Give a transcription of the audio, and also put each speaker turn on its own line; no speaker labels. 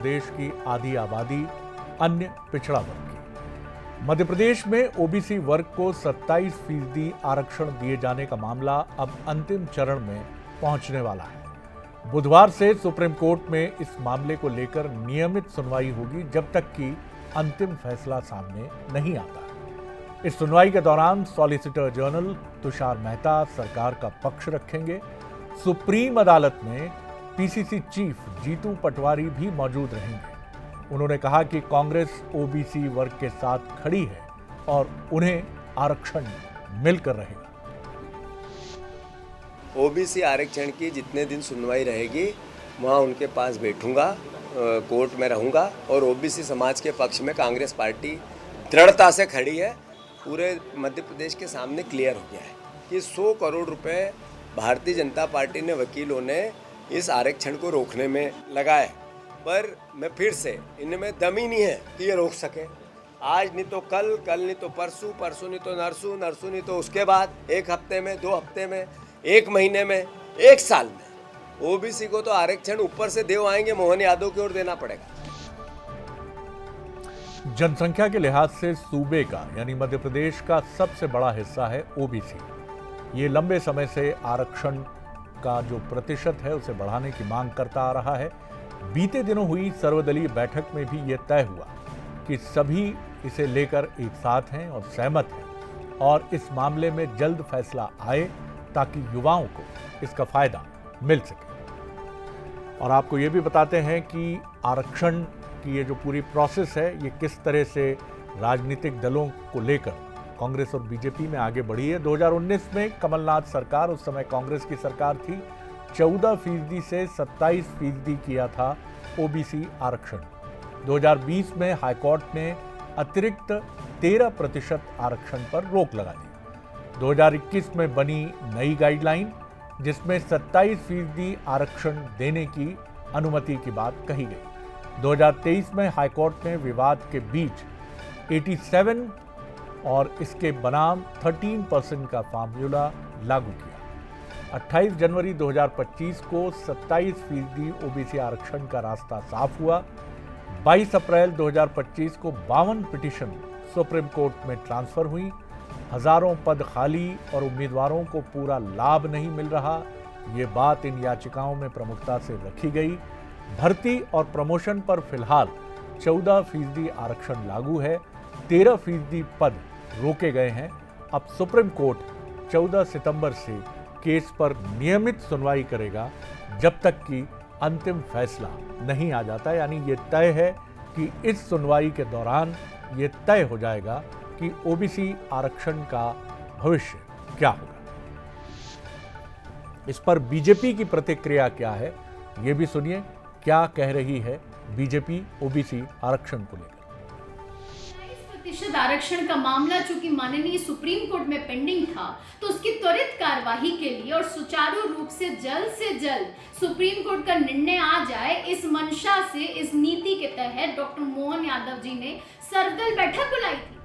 देश की आधी आबादी अन्य पिछड़ा वर्ग की। मध्य प्रदेश में ओबीसी वर्ग को 27% आरक्षण दिए जाने का मामला अब अंतिम चरण में पहुंचने वाला है। बुधवार से सुप्रीम कोर्ट में इस मामले को लेकर नियमित सुनवाई होगी जब तक कि अंतिम फैसला सामने नहीं आता। इस सुनवाई के दौरान सॉलिसिटर जनरल तुषार मेहता सरकार का पक्ष रखेंगे। सुप्रीम अदालत में पीसीसी चीफ जीतू पटवारी भी मौजूद रहेंगे। उन्होंने कहा कि कांग्रेस ओबीसी वर्ग के साथ खड़ी है और उन्हें आरक्षण मिलकर रहेगा।
ओबीसी आरक्षण की जितने दिन सुनवाई रहेगी वहां उनके पास बैठूंगा, कोर्ट में रहूंगा और ओबीसी समाज के पक्ष में कांग्रेस पार्टी दृढ़ता से खड़ी है। पूरे मध्य प्रदेश के सामने क्लियर हो गया है कि 100 करोड़ रुपए भारतीय जनता पार्टी ने वकीलों ने इस आरक्षण को रोकने में लगाए, पर मैं फिर से इनमें दम ही नहीं है कि ये रोक सके। आज नहीं तो कल, कल नहीं तो परसों, परसों नहीं तो नरसों, नरसों नहीं तो उसके बाद, 1 हफ्ते में, 2 हफ्ते में, 1 महीने में, 1 साल में ओबीसी को तो आरक्षण ऊपर से देव आएंगे मोहन यादव की ओर देना पड़ेगा।
जनसंख्या के लिहाज से सूबे का यानी मध्य प्रदेश का सबसे बड़ा हिस्सा है ओबीसी। ये लंबे समय से आरक्षण का जो प्रतिशत है उसे बढ़ाने की मांग करता आ रहा है। बीते दिनों हुई सर्वदलीय बैठक में भी ये तय हुआ कि सभी इसे लेकर एक साथ हैं और सहमत हैं और इस मामले में जल्द फैसला आए ताकि युवाओं को इसका फायदा मिल सके। और आपको ये भी बताते हैं कि आरक्षण की ये जो पूरी प्रोसेस है ये किस तरह से राजनीतिक दलों को लेकर कांग्रेस और बीजेपी में आगे बढ़ी है। 2019 में कमलनाथ सरकार, उस समय कांग्रेस की सरकार थी, 14% से 27% किया था ओबीसी आरक्षण। 2020 में हाईकोर्ट ने अतिरिक्त 13% आरक्षण पर रोक लगा दी। 2021 में बनी नई गाइडलाइन जिसमें 27% आरक्षण देने की अनुमति की बात कही गई। 2023 में हाईकोर्ट ने विवाद के बीच 87 और इसके बनाम 13% का फार्मूला लागू किया। 28 जनवरी 2025 को 27% ओबीसी आरक्षण का रास्ता साफ हुआ। 22 अप्रैल 2025 को 52 पिटीशन सुप्रीम कोर्ट में ट्रांसफर हुई। हजारों पद खाली और उम्मीदवारों को पूरा लाभ नहीं मिल रहा, ये बात इन याचिकाओं में प्रमुखता से रखी गई। भर्ती और प्रमोशन पर फिलहाल 14% आरक्षण लागू है, 13% पद रोके गए हैं। अब सुप्रीम कोर्ट 14 सितंबर से केस पर नियमित सुनवाई करेगा जब तक कि अंतिम फैसला नहीं आ जाता। यानी ये तय है कि इस सुनवाई के दौरान ये तय हो जाएगा कि ओबीसी आरक्षण का भविष्य क्या होगा। इस पर बीजेपी की प्रतिक्रिया क्या है ये भी सुनिए। क्या कह रही है बीजेपी ओबीसी आरक्षण को लेकर।
27% आरक्षण का मामला चूंकि माननीय सुप्रीम कोर्ट में पेंडिंग था तो उसकी त्वरित कार्यवाही के लिए और सुचारू रूप से जल्द सुप्रीम कोर्ट का निर्णय आ जाए, इस मंशा से, इस नीति के तहत डॉक्टर मोहन यादव जी ने सर्वदल बैठक बुलाई थी।